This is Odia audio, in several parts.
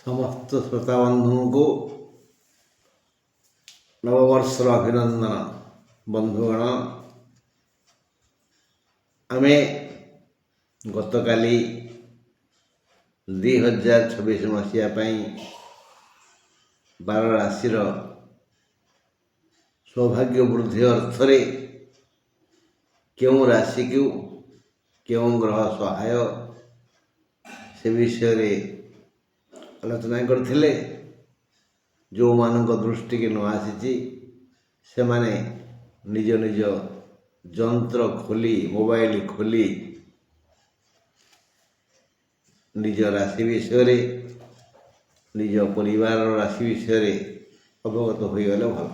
ସମସ୍ତ ଶ୍ରୋତାବନ୍ଧୁଙ୍କୁ ନବବର୍ଷର ଅଭିନନ୍ଦନ। ବନ୍ଧୁଗଣ, ଆମେ ଗତକାଲି 2026 ମସିହା ପାଇଁ 12 ରାଶିର ସୌଭାଗ୍ୟ ବୃଦ୍ଧି ଅର୍ଥରେ କେଉଁ ରାଶିକୁ କେଉଁ ଗ୍ରହ ସହାୟ ସେ ବିଷୟରେ ଆଲୋଚନା କରିଥିଲେ। ଯେଉଁମାନଙ୍କ ଦୃଷ୍ଟିକି ନ ଆସିଛି ସେମାନେ ନିଜ ନିଜ ଯନ୍ତ୍ର ଖୋଲି ମୋବାଇଲ ଖୋଲି ନିଜ ରାଶି ବିଷୟରେ ନିଜ ପରିବାରର ରାଶି ବିଷୟରେ ଅବଗତ ହୋଇଗଲେ ଭଲ।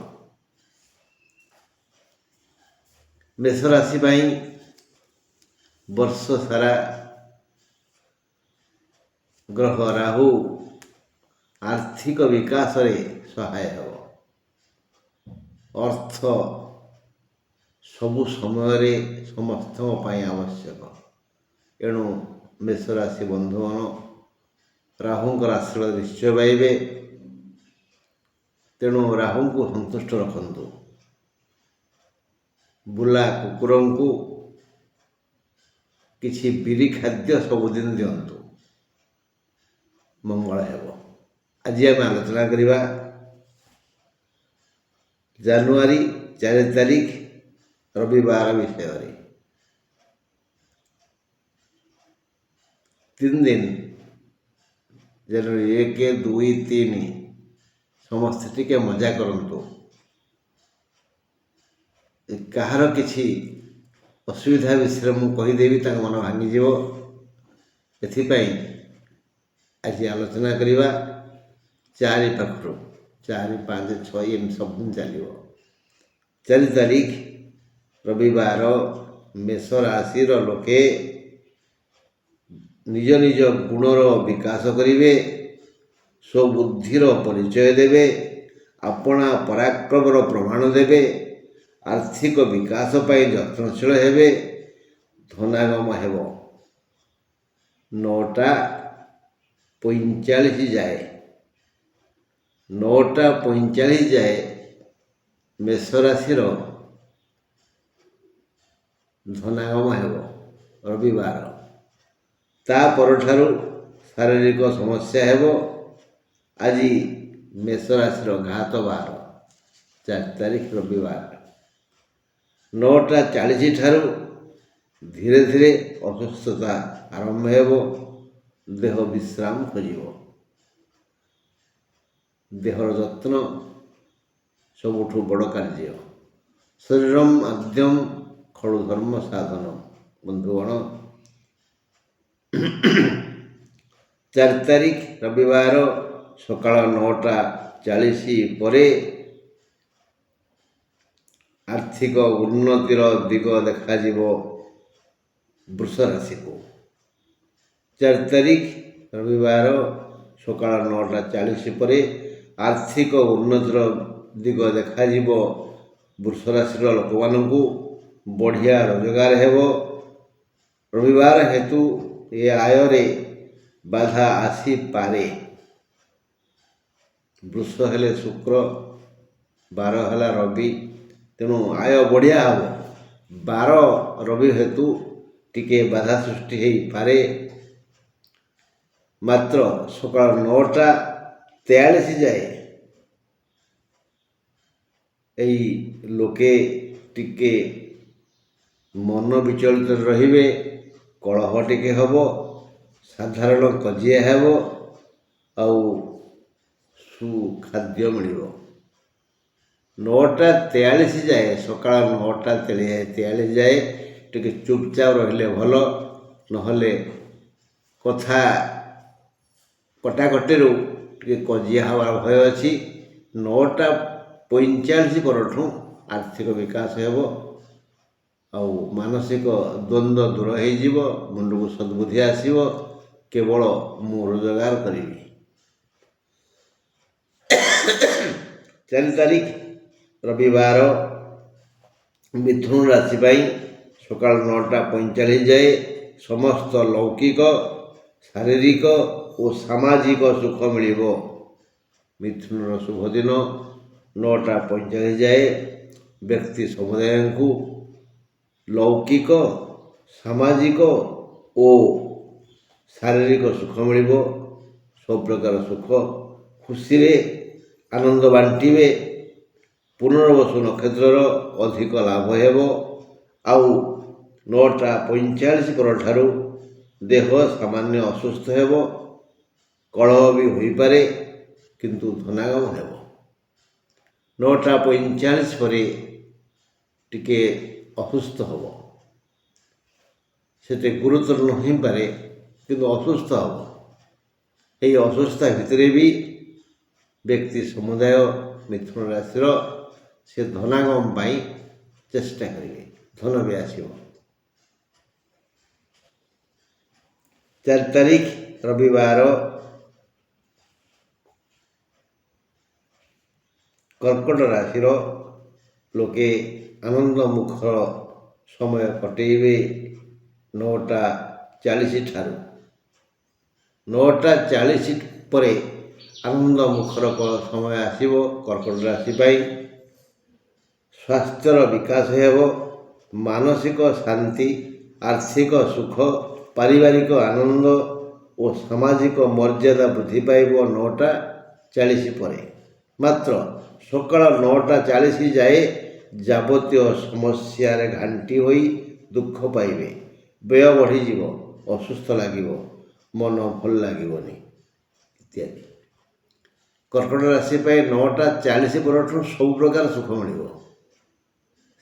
ମେଷ ରାଶି ପାଇଁ ବର୍ଷ ସାରା ଗ୍ରହ ରାହୁ ଆର୍ଥିକ ବିକାଶରେ ସହାୟ ହେବ। ଅର୍ଥ ସବୁ ସମୟରେ ସମସ୍ତଙ୍କ ପାଇଁ ଆବଶ୍ୟକ। ଏଣୁ ମେଷ ରାଶି ବନ୍ଧୁଗଣ ରାହୁଙ୍କର ଆଶୀର୍ବାଦ ନିଶ୍ଚୟ ପାଇବେ। ତେଣୁ ରାହୁଙ୍କୁ ସନ୍ତୁଷ୍ଟ ରଖନ୍ତୁ। ବୁଲା କୁକୁରଙ୍କୁ କିଛି ବିରି ଖାଦ୍ୟ ସବୁଦିନ ଦିଅନ୍ତୁ, ମଙ୍ଗଳ ହେବ। ଆଜି ଆମେ ଆଲୋଚନା କରିବା ଜାନୁଆରୀ 4 ତାରିଖ ରବିବାର ବିଷୟରେ। 3 ଦିନ ଜାନୁଆରୀ 1, 2, 3 ସମସ୍ତେ ଟିକେ ମଜା କରନ୍ତୁ। କାହାର କିଛି ଅସୁବିଧା ବିଷୟରେ ମୁଁ କହିଦେବି, ତାଙ୍କ ମନ ଭାଙ୍ଗିଯିବ। ଏଥିପାଇଁ ଆଜି ଆଲୋଚନା କରିବା 4 ପାଖରୁ 4, 5, 6 ଏମିତି ସବୁଦିନ ଚାଲିବ। 4 ତାରିଖ ରବିବାର ମେଷ ରାଶିର ଲୋକେ ନିଜ ନିଜ ଗୁଣର ବିକାଶ କରିବେ, ସ୍ୱବୁଦ୍ଧିର ପରିଚୟ ଦେବେ, ଆପଣା ପରାକ୍ରମର ପ୍ରମାଣ ଦେବେ, ଆର୍ଥିକ ବିକାଶ ପାଇଁ ଯତ୍ନଶୀଳ ହେବେ, ଧନାଗମ ହେବ। 9ଟା 45 ଯାଏ ମେଷ ରାଶିର ଧନାଗମ ହେବ ରବିବାର। ତା ପରଠାରୁ ଶାରୀରିକ ସମସ୍ୟା ହେବ। ଆଜି ମେଷ ରାଶିର ଘାତ ବାର 4 ତାରିଖ ରବିବାର। 9ଟା 40 ଠାରୁ ଧୀରେ ଧୀରେ ଅସୁସ୍ଥତା ଆରମ୍ଭ ହେବ। ଦେହ ବିଶ୍ରାମ ଖୋଜିବ। ଦେହର ଯତ୍ନ ସବୁଠୁ ବଡ଼ କାର୍ଯ୍ୟ। ଶରୀରମ୍ ଆଦ୍ୟମ୍ ଖଳୁ ଧର୍ମ ସାଧନ। ବନ୍ଧୁଗଣ, 4 ତାରିଖ ରବିବାର ସକାଳ 9ଟା 40 ପରେ ଆର୍ଥିକ ଉନ୍ନତିର ଦିଗ ଦେଖାଯିବ ବୃଷ ରାଶିକୁ। 4 ତାରିଖ ରବିବାର ସକାଳ 9ଟା 40 ପରେ ଆର୍ଥିକ ଉନ୍ନତିର ଦିଗ ଦେଖାଯିବ ବୃଷ ରାଶିର ଲୋକମାନଙ୍କୁ। ବଢ଼ିଆ ରୋଜଗାର ହେବ। ରବିବାର ହେତୁ ଏ ଆୟରେ ବାଧା ଆସିପାରେ। ବୃଷ ହେଲେ ଶୁକ୍ର, ବାର ହେଲା ରବି, ତେଣୁ ଆୟ ବଢ଼ିଆ ହେବ। ବାର ରବି ହେତୁ ଟିକେ ବାଧା ସୃଷ୍ଟି ହେଇପାରେ। ମାତ୍ର ସକାଳ 9ଟା 43 ଯାଏ ଏଇ ଲୋକେ ଟିକେ ମନ ବିଚଳିତ ରହିବେ। କଳହ ଟିକେ ହେବ, ସାଧାରଣ କଜିଆ ହେବ, ଆଉ ସୁଖାଦ୍ୟ ମିଳିବ। 9ଟା 43 ଯାଏ, ସକାଳ 9ଟା 43 ଯାଏ ଟିକେ ଚୁପଚାପ ରହିଲେ ଭଲ। ନହେଲେ କଥା କଟାକଟିରୁ ଟିକେ କଜିଆ ହେବାର ଭୟ ଅଛି। 9ଟା 45 ପରଠୁ ଆର୍ଥିକ ବିକାଶ ହେବ, ଆଉ ମାନସିକ ଦ୍ୱନ୍ଦ୍ୱ ଦୂର ହେଇଯିବ। ମୁଣ୍ଡକୁ ସଦ୍ବୁଦ୍ଧି ଆସିବ। କେବଳ ମୁଁ ରୋଜଗାର କରିବି। 4 ତାରିଖ ରବିବାର ମିଥୁନ ରାଶି ପାଇଁ ସକାଳ 9ଟା 45 ଯାଏ ସମସ୍ତ ଲୌକିକ ଶାରୀରିକ ଓ ସାମାଜିକ ସୁଖ ମିଳିବ। ମିଥୁନର ଶୁଭ ଦିନ 9ଟା 45 ଯାଏ ବ୍ୟକ୍ତି ସମୁଦାୟଙ୍କୁ ଲୌକିକ, ସାମାଜିକ ଓ ଶାରୀରିକ ସୁଖ ମିଳିବ। ସବୁ ପ୍ରକାର ସୁଖ ଖୁସିରେ ଆନନ୍ଦ ବାଣ୍ଟିବେ। ପୁନର୍ବସୁ ନକ୍ଷତ୍ରର ଅଧିକ ଲାଭ ହେବ। ଆଉ 9ଟା 45 ପରଠାରୁ ଦେହ ସାମାନ୍ୟ ଅସୁସ୍ଥ ହେବ। କଳହ ବି ହୋଇପାରେ, କିନ୍ତୁ ଧନାଗମ ହେବ। 9ଟା 45 ପରେ ଟିକେ ଅସୁସ୍ଥ ହେବ। ସେତେ ଗୁରୁତର ନ ହୋଇପାରେ, କିନ୍ତୁ ଅସୁସ୍ଥ ହେବ। ଏହି ଅସୁସ୍ଥତା ଭିତରେ ବି ବ୍ୟକ୍ତି ସମୁଦାୟ ମିଥୁନ ରାଶିର ସେ ଧନାଗମ ପାଇଁ ଚେଷ୍ଟା କରିବେ, ଧନ ବି ଆସିବ। 4 ତାରିଖ ରବିବାର କର୍କଟ ରାଶିର ଲୋକେ ଆନନ୍ଦ ମୁଖର ସମୟ କଟେଇବେ। 9ଟା 40 ଠାରୁ 9ଟା 40 ପରେ ଆନନ୍ଦ ମୁଖର ସମୟ ଆସିବ କର୍କଟ ରାଶି ପାଇଁ। ସ୍ୱାସ୍ଥ୍ୟର ବିକାଶ ହେବ। ମାନସିକ ଶାନ୍ତି, ଆର୍ଥିକ ସୁଖ, ପାରିବାରିକ ଆନନ୍ଦ ଓ ସାମାଜିକ ମର୍ଯ୍ୟାଦା ବୃଦ୍ଧି ପାଇବ 9ଟା 40 ପରେ। ମାତ୍ର ସକାଳ 9ଟା 40 ଯାଏ ଯାବତୀୟ ସମସ୍ୟାରେ ଘାଣ୍ଟି ହୋଇ ଦୁଃଖ ପାଇବେ। ବ୍ୟୟ ବଢ଼ିଯିବ, ଅସୁସ୍ଥ ଲାଗିବ, ମନ ଭଲ ଲାଗିବନି ଇତ୍ୟାଦି। କର୍କଟ ରାଶି ପାଇଁ 9ଟା 40 ପରଠାରୁ ସବୁ ପ୍ରକାର ସୁଖ ମିଳିବ।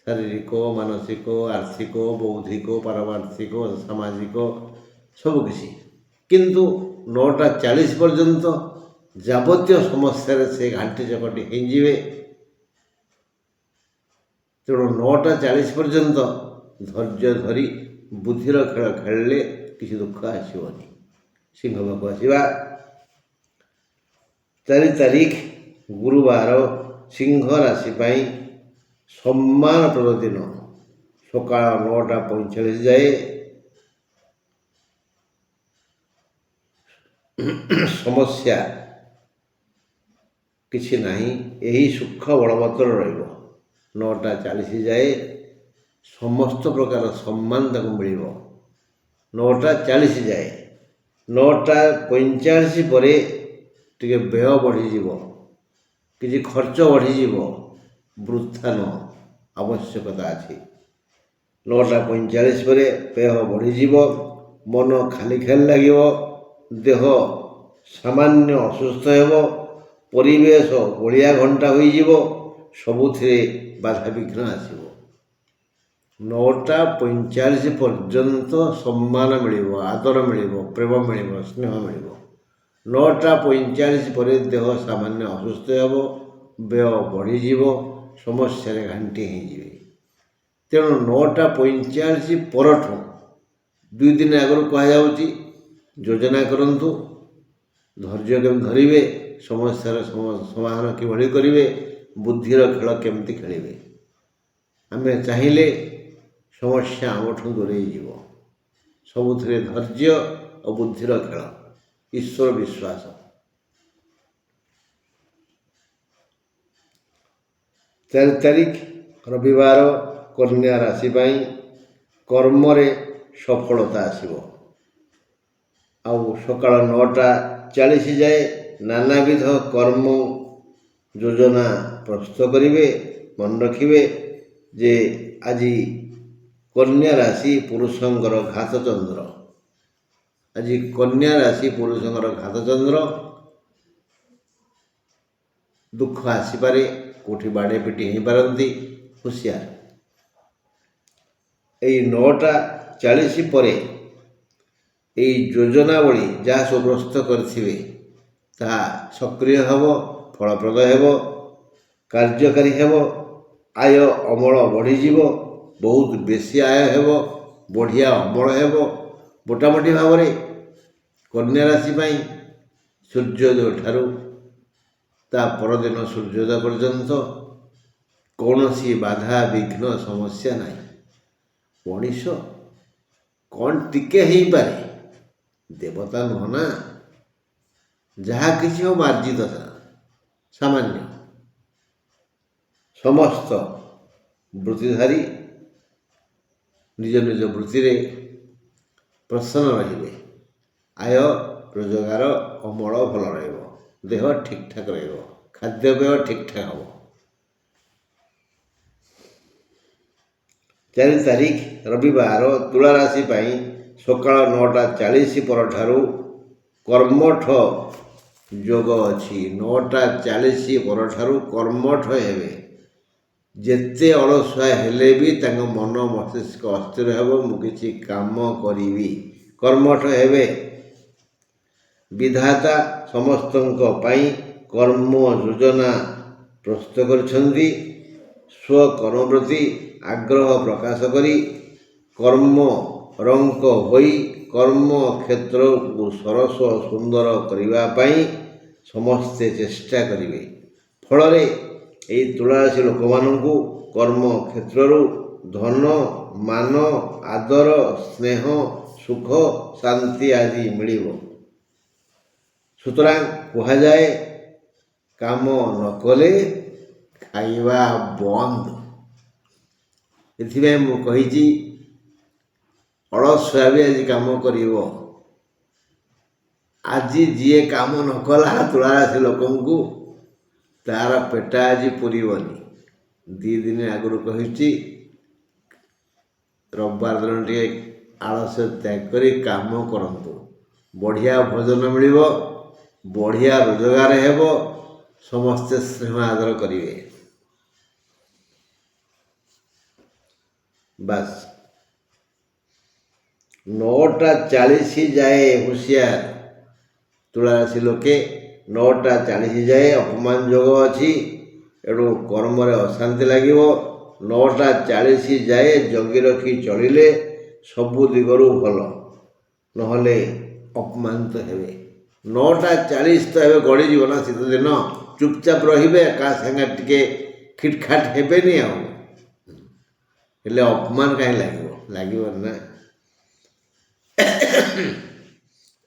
ଶାରୀରିକ, ମାନସିକ, ଆର୍ଥିକ, ବୌଦ୍ଧିକ, ପାରମାର୍ଥିକ, ସାମାଜିକ ସବୁକିଛି। କିନ୍ତୁ 9ଟା 40 ପର୍ଯ୍ୟନ୍ତ ଯାବତୀୟ ସମସ୍ୟାରେ ସେ ଘାଣ୍ଟି ଚକଟି ହେଇଯିବେ। ତେଣୁ 9ଟା 40 ପର୍ଯ୍ୟନ୍ତ ଧୈର୍ଯ୍ୟ ଧରି ବୁଦ୍ଧିର ଖେଳ ଖେଳିଲେ କିଛି ଦୁଃଖ ଆସିବନି। ସିଂହ ପାଖକୁ ଆସିବା। 4 ତାରିଖ ଗୁରୁବାର ସିଂହ ରାଶି ପାଇଁ ସମ୍ମାନପ୍ରଦ ଦିନ। ସକାଳ 9ଟା 45 ଯାଏ ସମସ୍ୟା କିଛି ନାହିଁ। ଏହି ସୁଖ ବଳବତ୍ତର ରହିବ। 9ଟା 40 ଯାଏ ସମସ୍ତ ପ୍ରକାର ସମ୍ମାନ ତାକୁ ମିଳିବ। 9ଟା 40 ଯାଏ 9ଟା 45 ପରେ ଟିକେ ବ୍ୟୟ ବଢ଼ିଯିବ, କିଛି ଖର୍ଚ୍ଚ ବଢ଼ିଯିବ। ବୃଥା ନୁହଁ, ଆବଶ୍ୟକତା ଅଛି। 9ଟା 45 ପରେ ବ୍ୟୟ ବଢ଼ିଯିବ। ମନ ଖାଲି ଖାଲି ଲାଗିବ। ଦେହ ସାମାନ୍ୟ ଅସୁସ୍ଥ ହେବ। ପରିବେଶ ଗୋଳିଆ ଘଣ୍ଟା ହୋଇଯିବ। ସବୁଥିରେ ବାଧାବିଘ୍ନ ଆସିବ। 9ଟା 45 ପର୍ଯ୍ୟନ୍ତ ସମ୍ମାନ ମିଳିବ, ଆଦର ମିଳିବ, ପ୍ରେମ ମିଳିବ, ସ୍ନେହ ମିଳିବ। 9ଟା 45 ପରେ ଦେହ ସାମାନ୍ୟ ଅସୁସ୍ଥ ହେବ, ବ୍ୟୟ ବଢ଼ିଯିବ, ସମସ୍ୟାରେ ଘାଣ୍ଟି ହେଇଯିବେ। ତେଣୁ 9ଟା 45 ପରଠୁ 2 ଦିନ ଆଗରୁ କୁହାଯାଉଛି ଯୋଜନା କରନ୍ତୁ। ଧୈର୍ଯ୍ୟ କେମିତି ଧରିବେ, ସମସ୍ୟାର ସମାଧାନ କିଭଳି କରିବେ, ବୁଦ୍ଧିର ଖେଳ କେମିତି ଖେଳିବେ। ଆମେ ଚାହିଁଲେ ସମସ୍ୟା ଆମଠୁ ଦୂରେଇ ଯିବ। ସବୁଥିରେ ଧୈର୍ଯ୍ୟ ଓ ବୁଦ୍ଧିର ଖେଳ, ଈଶ୍ୱର ବିଶ୍ୱାସ। 4 ତାରିଖ ରବିବାର କନ୍ୟା ରାଶି ପାଇଁ କର୍ମରେ ସଫଳତା ଆସିବ। ଆଉ ସକାଳ 9ଟା 40 ଯାଏ ନାନାବିଧ କର୍ମ ଯୋଜନା ପ୍ରସ୍ତୁତ କରିବେ। ମନେ ରଖିବେ ଯେ ଆଜି କନ୍ୟା ରାଶି ପୁରୁଷଙ୍କର ଘାତଚନ୍ଦ୍ର। ଆଜି କନ୍ୟା ରାଶି ପୁରୁଷଙ୍କର ଘାତଚନ୍ଦ୍ର। ଦୁଃଖ ଆସିପାରେ, କେଉଁଠି ବାଡ଼େ ପିଟି ହେଇପାରନ୍ତି, ହୁସିଆର। ଏଇ 9ଟା 40 ପରେ ଏଇ ଯୋଜନାବଳୀ ଯାହା ସବୁ ପ୍ରସ୍ତୁତ କରିଥିବେ ତାହା ସକ୍ରିୟ ହେବ, ଫଳପ୍ରଦ ହେବ, କାର୍ଯ୍ୟକାରୀ ହେବ। ଆୟ ଅମଳ ବଢ଼ିଯିବ, ବହୁତ ବେଶୀ ଆୟ ହେବ, ବଢ଼ିଆ ଅମଳ ହେବ। ମୋଟାମୋଟି ଭାବରେ କନ୍ୟା ରାଶି ପାଇଁ ସୂର୍ଯ୍ୟୋଦୟ ଠାରୁ ତା ପରଦିନ ସୂର୍ଯ୍ୟୋଦୟ ପର୍ଯ୍ୟନ୍ତ କୌଣସି ବାଧା ବିଘ୍ନ ସମସ୍ୟା ନାହିଁ। ମଣିଷ କ'ଣ ଟିକେ ହେଇପାରେ, ଦେବତା ନୁହଁ ନା। ଯାହା କିଛି ହଉ ମାର୍ଜିତ ସାମାନ୍ୟ। ସମସ୍ତ ବୃତ୍ତିଧାରୀ ନିଜ ନିଜ ବୃତ୍ତିରେ ପ୍ରସନ୍ନ ରହିବେ। ଆୟ ରୋଜଗାର ଅମଳ ଭଲ ରହିବ, ଦେହ ଠିକ୍ଠାକ୍ ରହିବ, ଖାଦ୍ୟପେୟ ଠିକ୍ଠାକ୍ ହେବ। 4 ତାରିଖ ରବିବାର ତୁଳା ରାଶି ପାଇଁ ସକାଳ 9:40 ପରଠାରୁ କର୍ମଠ ଯୋଗ ଅଛି। 9:40 ପରଠାରୁ କର୍ମଠ ହେବେ। ଯେତେ ଅଳସୁଆ ହେଲେ ବି ତାଙ୍କ ମନ ମସ୍ତିଷ୍କ ଅସ୍ଥିର ହେବ, ମୁଁ କିଛି କାମ କରିବି, କର୍ମଠ ହେବେ। ବିଧାତା ସମସ୍ତଙ୍କ ପାଇଁ କର୍ମ ଯୋଜନା ପ୍ରସ୍ତୁତ କରିଛନ୍ତି। ସ୍ୱକର୍ମ ପ୍ରତି ଆଗ୍ରହ ପ୍ରକାଶ କରି କର୍ମରଙ୍କ ହୋଇ କର୍ମ କ୍ଷେତ୍ରକୁ ସରସ ସୁନ୍ଦର କରିବା ପାଇଁ ସମସ୍ତେ ଚେଷ୍ଟା କରିବେ। ଫଳରେ ଏହି ତୁଳାରାଶି ଲୋକମାନଙ୍କୁ କର୍ମ କ୍ଷେତ୍ରରୁ ଧନ, ମାନ, ଆଦର, ସ୍ନେହ, ସୁଖ, ଶାନ୍ତି ଆଦି ମିଳିବ। ସୁତରାଂ କୁହାଯାଏ, କାମ ନ କଲେ ଖାଇବା ବନ୍ଦ। ଏଥିପାଇଁ ମୁଁ କହିଛି, ଅଳସୁଆ ବି ଆଜି କାମ କରିବ। ଆଜି ଯିଏ କାମ ନ କଲା ତୁଳାରାଶି ଲୋକଙ୍କୁ, ତାର ପେଟ ଆଜି ପୁରିବନି। 2 ଦିନ ଆଗରୁ କହିଛି, ରବିବାର ଦିନ ଟିକେ ଆଳସ୍ୟ ତ୍ୟାଗ କରି କାମ କରନ୍ତୁ। ବଢ଼ିଆ ଭୋଜନ ମିଳିବ, ବଢ଼ିଆ ରୋଜଗାର ହେବ, ସମସ୍ତେ ସ୍ନେହ ଆଦର କରିବେ। ବାସ୍ 9:40 ଯାଏ ହୁସିଆର। ତୁଳାରାଶି ଲୋକେ 9:40 ଯାଏ ଅପମାନ ଯୋଗ ଅଛି, ଏଣୁ କର୍ମରେ ଅଶାନ୍ତି ଲାଗିବ। 9:40 ଯାଏ ଜଗି ରଖି ଚଳିଲେ ସବୁ ଦିଗରୁ ଭଲ, ନହେଲେ ଅପମାନିତ ହେବେ। 9:40 ତ ଏବେ ଗଡ଼ିଯିବ ନା, ଶୀତ ଦିନ, ଚୁପଚାପ ରହିବେ, କାହା ସାଙ୍ଗେ ଟିକେ ଖିଟଖାଟ ହେବେନି। ଆଉ ହେଲେ ଅପମାନ କାହିଁ ଲାଗିବ? ଲାଗିବନି ନା।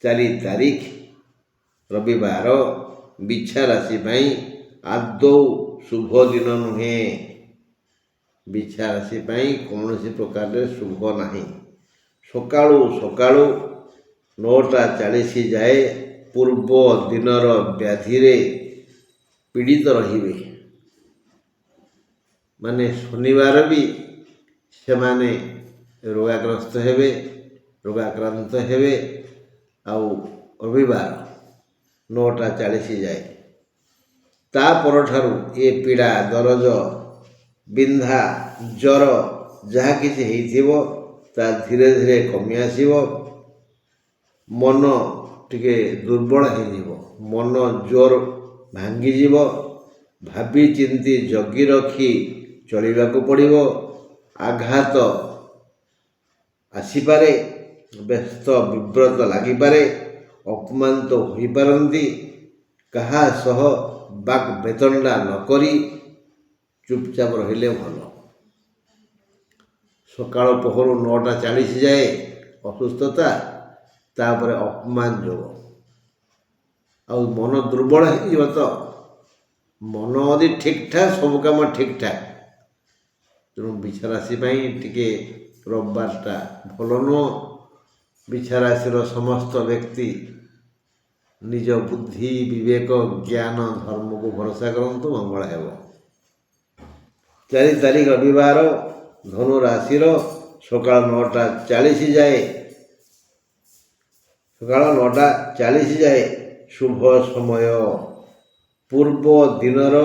4 ତାରିଖ ରବିବାର ବିଛା ରାଶି ପାଇଁ ଆଦୌ ଶୁଭ ଦିନ ନୁହେଁ। ବିଛା ରାଶି ପାଇଁ କୌଣସି ପ୍ରକାରରେ ଶୁଭ ନାହିଁ। ସକାଳୁ 9:40 ଯାଏ ପୂର୍ବ ଦିନର ବ୍ୟାଧିରେ ପୀଡ଼ିତ ରହିବେ। ମାନେ ଶନିବାର ବି ସେମାନେ ରୋଗାଗ୍ରସ୍ତ ହେବେ, ରୋଗାକ୍ରାନ୍ତ ହେବେ। ଆଉ ରବିବାର 9:40 ଯାଏ, ତା ପରଠାରୁ ଏ ପୀଡ଼ା, ଦରଜ, ବିନ୍ଧା, ଜ୍ୱର ଯାହା କିଛି ହେଇଥିବ ତା ଧୀରେ ଧୀରେ କମି ଆସିବ। ମନ ଟିକେ ଦୁର୍ବଳ ହେଇଯିବ, ମନ ଜୋର ଭାଙ୍ଗିଯିବ। ଭାବି ଚିନ୍ତି ଜଗି ରଖି ଚଳିବାକୁ ପଡ଼ିବ। ଆଘାତ ଆସିପାରେ, ବ୍ୟସ୍ତ ବିବ୍ରତ ଲାଗିପାରେ, ଅପମାନିତ ହୋଇପାରନ୍ତି। କାହା ସହ ବାକ୍ ବେତଣ୍ଡା ନ କରି ଚୁପଚାପ ରହିଲେ ଭଲ। ସକାଳ ପହରୁ 9:40 ଯାଏ ଅସୁସ୍ଥତା, ତାପରେ ଅପମାନ ଯୋଗ। ଆଉ ମନ ଦୁର୍ବଳ ହେଇଯିବ ତ, ମନ ଯଦି ଠିକ୍ଠାକ୍, ସବୁ କାମ ଠିକ୍ଠାକ୍। ତେଣୁ ବିଛା ରାଶି ପାଇଁ ଟିକେ ରବିବାରଟା ଭଲ ନୁହଁ। ବିଛା ରାଶିର ସମସ୍ତ ବ୍ୟକ୍ତି ନିଜ ବୁଦ୍ଧି, ବିବେକ, ଜ୍ଞାନ, ଧର୍ମକୁ ଭରସା କରନ୍ତୁ, ମଙ୍ଗଳ ହେବ। 4 ତାରିଖ ରବିବାର ଧନୁ ରାଶିର ସକାଳ 9:40 ଯାଏ ଶୁଭ ସମୟ। ପୂର୍ବ ଦିନର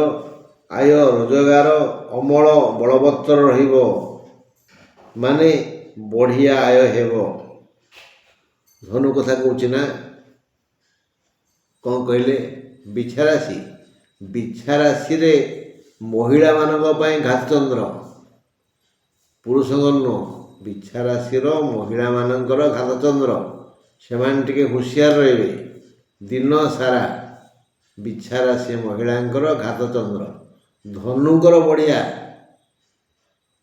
ଆୟ ରୋଜଗାର ଅମଳ ବଳବତ୍ତର ରହିବ, ମାନେ ବଢ଼ିଆ ଆୟ ହେବ। ଧନୁ କଥା କହୁଛି ନା। କ'ଣ କହିଲେ? ବିଛା ରାଶି। ବିଛା ରାଶିରେ ମହିଳାମାନଙ୍କ ପାଇଁ ଘାତଚନ୍ଦ୍ର, ପୁରୁଷଙ୍କ ନୁହଁ। ବିଛା ରାଶିର ମହିଳାମାନଙ୍କର ଘାତଚନ୍ଦ୍ର। ସେମାନେ ଟିକେ ହୁସିଆର ରହିବେ। ଦିନ ସାରା ବିଛା ରାଶି ମହିଳାଙ୍କର ଘାତଚନ୍ଦ୍ର। ଧନୁଙ୍କର ବଢ଼ିଆ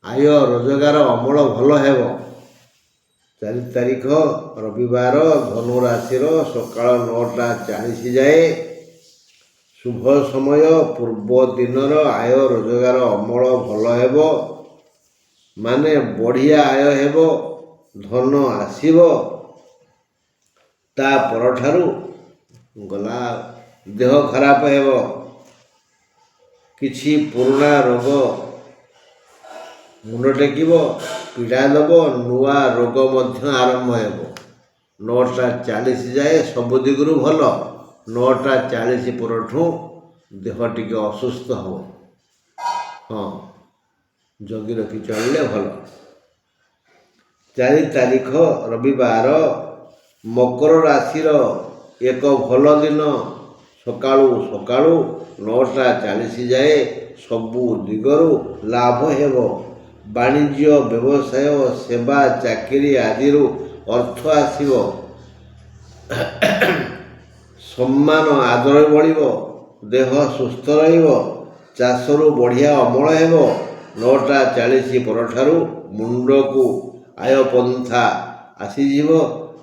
ଆୟ ରୋଜଗାର ଅମଳ ଭଲ ହେବ। 4 ତାରିଖ ରବିବାର ଧନୁ ରାଶିର ସକାଳ 9ଟା 40 ଯାଏ ଶୁଭ ସମୟ। ପୂର୍ବ ଦିନର ଆୟ ରୋଜଗାର ଅମଳ ଭଲ ହେବ, ମାନେ ବଢ଼ିଆ ଆୟ ହେବ, ଧନ ଆସିବ। ତା ପରଠାରୁ ଗଲା ଦେହ ଖରାପ ହେବ, କିଛି ପୁରୁଣା ରୋଗ ମୁଣ୍ଡ ଟେକିବ, ପୀଡ଼ା ଦେବ, ନୂଆ ରୋଗ ମଧ୍ୟ ଆରମ୍ଭ ହେବ। 9ଟା 40 ଯାଏ ସବୁ ଦିଗରୁ ଭଲ, 9ଟା 40 ପରଠୁ ଦେହ ଟିକେ ଅସୁସ୍ଥ ହେବ। ହଁ, ଜଗି ରଖି ଚଳିଲେ ଭଲ। 4 ତାରିଖ ରବିବାର ମକର ରାଶିର ଏକ ଭଲ ଦିନ। ସକାଳୁ 9ଟା 40 ଯାଏ ସବୁ ଦିଗରୁ ଲାଭ ହେବ। ବାଣିଜ୍ୟ, ବ୍ୟବସାୟ, ସେବା, ଚାକିରି ଆଦିରୁ ଅର୍ଥ ଆସିବ। ସମ୍ମାନ ଆଦର ବଢ଼ିବ, ଦେହ ସୁସ୍ଥ ରହିବ, ଚାଷରୁ ବଢ଼ିଆ ଅମଳ ହେବ। 9ଟା 40 ପରଠାରୁ ମୁଣ୍ଡକୁ ଆୟ ପନ୍ଥା ଆସିଯିବ।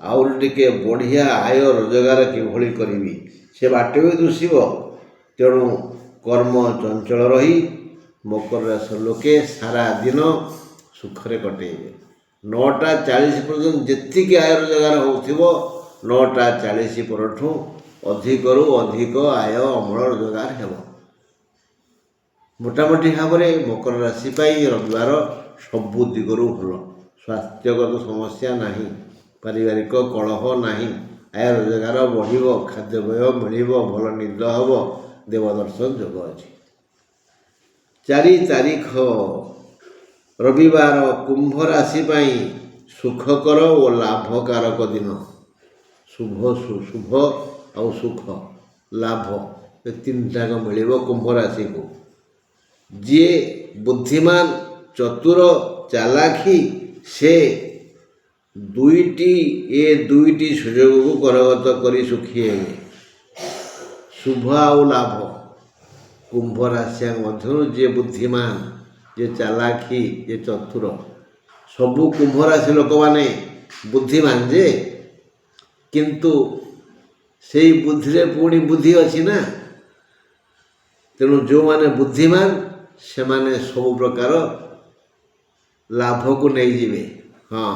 ଆହୁରି ଟିକେ ବଢ଼ିଆ ଆୟ ରୋଜଗାର କିଭଳି କରିବି ସେ ବାଟ ବି ଦୁଶିବ। ତେଣୁ କର୍ମ ଚଞ୍ଚଳ ରହି ମକର ରାଶିର ଲୋକେ ସାରା ଦିନ ସୁଖରେ କଟେଇବେ। 9ଟା 40 ପର୍ଯ୍ୟନ୍ତ ଯେତିକି ଆୟ ରୋଜଗାର ହେଉଥିବ, 9ଟା 40 ପରଠୁ ଅଧିକରୁ ଅଧିକ ଆୟ ଅମଳ ରୋଜଗାର ହେବ। ମୋଟାମୋଟି ଭାବରେ ମକର ରାଶି ପାଇଁ ରବିବାର ସବୁ ଦିଗରୁ ଭଲ। ସ୍ୱାସ୍ଥ୍ୟଗତ ସମସ୍ୟା ନାହିଁ, ପାରିବାରିକ କଳହ ନାହିଁ, ଆୟ ରୋଜଗାର ବଢ଼ିବ, ଖାଦ୍ୟପେୟ ମିଳିବ, ଭଲ ନିଦ ହେବ, ଦେବଦର୍ଶନ ଯୋଗ ଅଛି। 4 ତାରିଖ ରବିବାର କୁମ୍ଭ ରାଶି ପାଇଁ ସୁଖକର ଓ ଲାଭକାରକ ଦିନ। ଶୁଭ ଆଉ ସୁଖ, ଲାଭ ଏ ତିନିଟାକ ମିଳିବ କୁମ୍ଭ ରାଶିକୁ। ଯିଏ ବୁଦ୍ଧିମାନ, ଚତୁର, ଚାଲାଖି ସେ ଦୁଇଟି ସୁଯୋଗକୁ କରଗତ କରି ସୁଖୀ ହେବେ। ଶୁଭ ଆଉ ଲାଭ। କୁମ୍ଭ ରାଶିଆ ମଧ୍ୟରୁ ଯିଏ ବୁଦ୍ଧିମାନ, ଯିଏ ଚାଲାଖି, ଯିଏ ଚତୁର, ସବୁ କୁମ୍ଭ ରାଶି ଲୋକମାନେ ବୁଦ୍ଧିମାନ ଯେ, କିନ୍ତୁ ସେଇ ବୁଦ୍ଧିରେ ପୁଣି ବୁଦ୍ଧି ଅଛି ନା। ତେଣୁ ଯେଉଁମାନେ ବୁଦ୍ଧିମାନ ସେମାନେ ସବୁ ପ୍ରକାର ଲାଭକୁ ନେଇଯିବେ। ହଁ,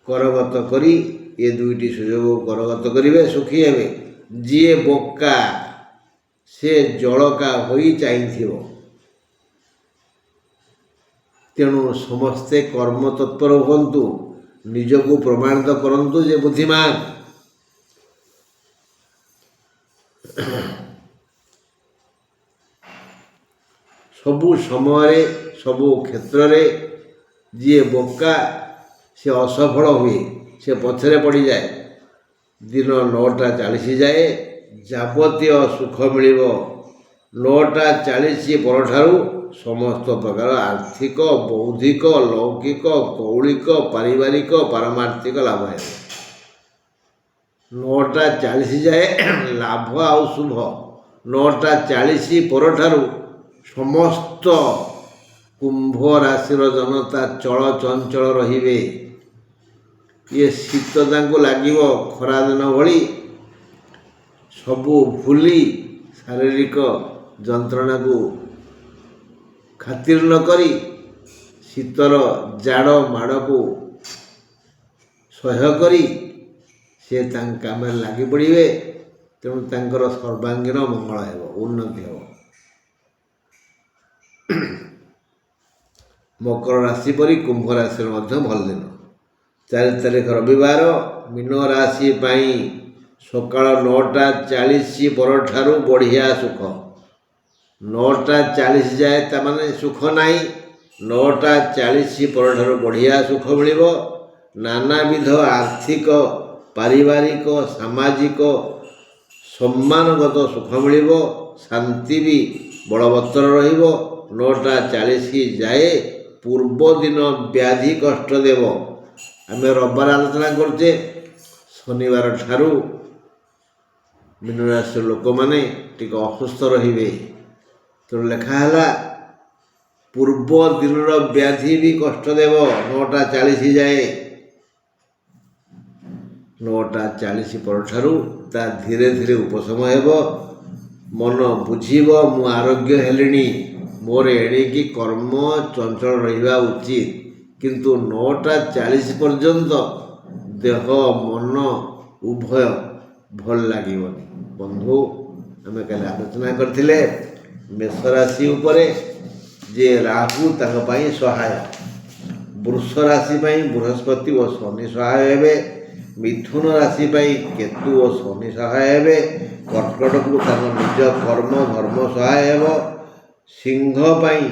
କରଗତ କରି ଏ ଦୁଇଟି ସୁଯୋଗକୁ କରଗତ କରିବେ, ସୁଖୀ ହେବେ। ଯିଏ ବୋକା ସେ ଜଳକା ହୋଇ ଚାହିଁଥିବ। ତେଣୁ ସମସ୍ତେ କର୍ମ ତତ୍ପର ହୁଅନ୍ତୁ, ନିଜକୁ ପ୍ରମାଣିତ କରନ୍ତୁ ଯେ ବୁଦ୍ଧିମାନ। ସବୁ ସମୟରେ ସବୁ କ୍ଷେତ୍ରରେ ଯିଏ ବୋକା ସେ ଅସଫଳ ହୁଏ, ସେ ପଛରେ ପଡ଼ିଯାଏ। ଦିନ 9ଟା 40 ଯାଏ ଯାବତୀୟ ସୁଖ ମିଳିବ। 9ଟା 40 ପରଠାରୁ ସମସ୍ତ ପ୍ରକାର ଆର୍ଥିକ, ବୌଦ୍ଧିକ, ଲୌକିକ, କୌଳିକ, ପାରିବାରିକ, ପାରମାର୍ଥିକ ଲାଭ ହେବ। 9ଟା 40 ଯାଏ ଲାଭ ଆଉ ଶୁଭ। 9ଟା 40 ପରଠାରୁ ସମସ୍ତ କୁମ୍ଭ ରାଶିର ଜନତା ଚଳଚଞ୍ଚଳ ରହିବେ। ଇଏ ଶୀତ ତାଙ୍କୁ ଲାଗିବ ଖରାଦିନ ଭଳି। ସବୁ ଭୁଲି ଶାରୀରିକ ଯନ୍ତ୍ରଣାକୁ ଖାତିର ନ କରି ଶୀତର ଜାଡ଼ ମାଡ଼କୁ ସହ୍ୟ କରି ସେ ତାଙ୍କ କାମରେ ଲାଗି ପଡ଼ିବେ। ତେଣୁ ତାଙ୍କର ସର୍ବାଙ୍ଗୀନ ମଙ୍ଗଳ ହେବ, ଉନ୍ନତି ହେବ। ମକର ରାଶି ପରି କୁମ୍ଭ ରାଶିର ମଧ୍ୟ ଭଲ ଦିନ। 4 ତାରିଖ ରବିବାର ମୀନ ରାଶି ପାଇଁ ସକାଳ 9ଟା 40 ପରଠାରୁ ବଢ଼ିଆ ସୁଖ। 9ଟା 40 ଯାଏ ତାମାନେ ସୁଖ ନାହିଁ। 9ଟା 40 ପରଠାରୁ ବଢ଼ିଆ ସୁଖ ମିଳିବ। ନାନାବିଧ ଆର୍ଥିକ, ପାରିବାରିକ, ସାମାଜିକ, ସମ୍ମାନଗତ ସୁଖ ମିଳିବ। ଶାନ୍ତି ବି ବଳବତ୍ତର ରହିବ। 9ଟା 40 ଯାଏ ପୂର୍ବ ଦିନ ବ୍ୟାଧି କଷ୍ଟ ଦେବ। ଆମେ ରବିବାର ଆଲୋଚନା କରୁଛେ। ଶନିବାର ଠାରୁ ମୀନ ରାଶିର ଲୋକମାନେ ଟିକେ ଅସୁସ୍ଥ ରହିବେ। ତେଣୁ ଲେଖା ହେଲା ପୂର୍ବ ଦିନର ବ୍ୟାଧି ବି କଷ୍ଟ ଦେବ। 9:40 ଯାଏ 9:40 ପରଠାରୁ ତା ଧୀରେ ଧୀରେ ଉପଶମ ହେବ। ମନ ବୁଝିବ ମୁଁ ଆରୋଗ୍ୟ ହେଲିଣି, ମୋର ଏଣିକି କର୍ମ ଚଞ୍ଚଳ ରହିବା ଉଚିତ। କିନ୍ତୁ 9:40 ପର୍ଯ୍ୟନ୍ତ ଦେହ ମନ ଉଭୟ ଭଲ ଲାଗିବନି। ବନ୍ଧୁ, ଆମେ କାଲି ଆଲୋଚନା କରିଥିଲେ ମେଷ ରାଶି ଉପରେ ଯେ ରାହୁ ତାଙ୍କ ପାଇଁ ସହାୟ, ବୃଷ ରାଶି ପାଇଁ ବୃହସ୍ପତି ଓ ଶନି ସହାୟ ହେବେ, ମିଥୁନ ରାଶି ପାଇଁ କେତୁ ଓ ଶନି ସହାୟ ହେବେ, କର୍କଟକୁ ତାଙ୍କ ନିଜ କର୍ମ ଧର୍ମ ସହାୟ ହେବ, ସିଂହ ପାଇଁ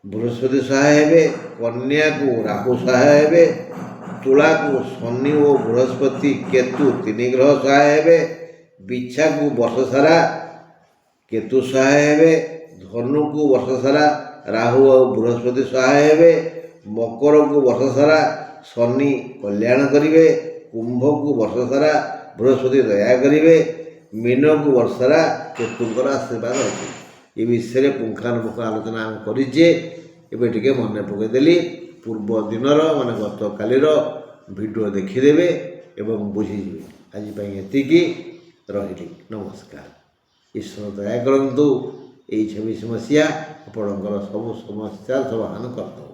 ବୃହସ୍ପତି ସହାୟ ହେବେ, କନ୍ୟାକୁ ରାହୁ ସହାୟ ହେବେ, ତୁଳାକୁ ଶନି ଓ ବୃହସ୍ପତି କେତୁ 3 ଗ୍ରହ ସହାୟ ହେବେ, ବିଛାକୁ ବର୍ଷ ସାରା କେତୁ ସହାୟ ହେବେ, ଧନୁକୁ ବର୍ଷ ସାରା ରାହୁ ଆଉ ବୃହସ୍ପତି ସହାୟ ହେବେ, ମକରକୁ ବର୍ଷ ସାରା ଶନି କଲ୍ୟାଣ କରିବେ, କୁମ୍ଭକୁ ବର୍ଷ ସାରା ବୃହସ୍ପତି ଦୟା କରିବେ, ମୀନକୁ ବର୍ଷ ସାରା କେତୁଙ୍କର ଆଶୀର୍ବାଦ ଅଛି। ଏ ବିଷୟରେ ପୁଙ୍ଖାନୁପୁଙ୍ଖ ଆଲୋଚନା ଆମେ କରିଛେ। ଏବେ ଟିକେ ମନେ ପକାଇଦେଲି। ପୂର୍ବ ଦିନର ମାନେ ଗତକାଲିର ଭିଡ଼ିଓ ଦେଖିଦେବେ ଏବଂ ବୁଝିଯିବେ। ଆଜି ପାଇଁ ଏତିକି, ରହିଲି। ନମସ୍କାର। ଈଶ୍ୱର ଦୟା କରନ୍ତୁ। ଏଇ 26 ମସିହା ଆପଣଙ୍କର ସବୁ ସମସ୍ୟା ସମାଧାନ କରିଦେବ।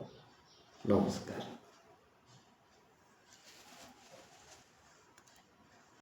ନମସ୍କାର।